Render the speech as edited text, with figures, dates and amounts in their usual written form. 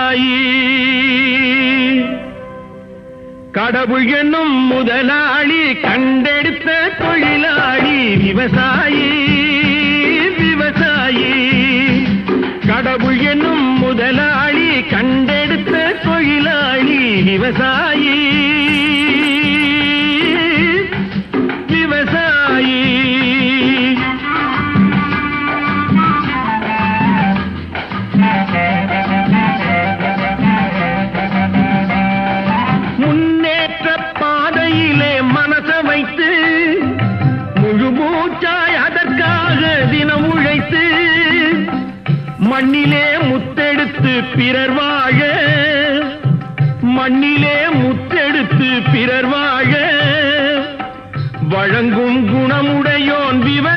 விவசாயி. கடவுள் என்னும் முதலாளி கண்டெடுத்த தொழிலாளி விவசாயி. விவசாயி கடவுள் என்னும் முதலாளி கண்டெடுத்த தொழிலாளி விவசாயி. விவசாயி முன்னேற்ற பாதையிலே மனச வைத்து முழு மூச்சாய் அதற்காக தினம் உழைத்து மண்ணிலே முத்தெடுத்து பிறர் வாழ. மண்ணிலே முத்தெடுத்து பிறர் வாழ வழங்கும் குணம்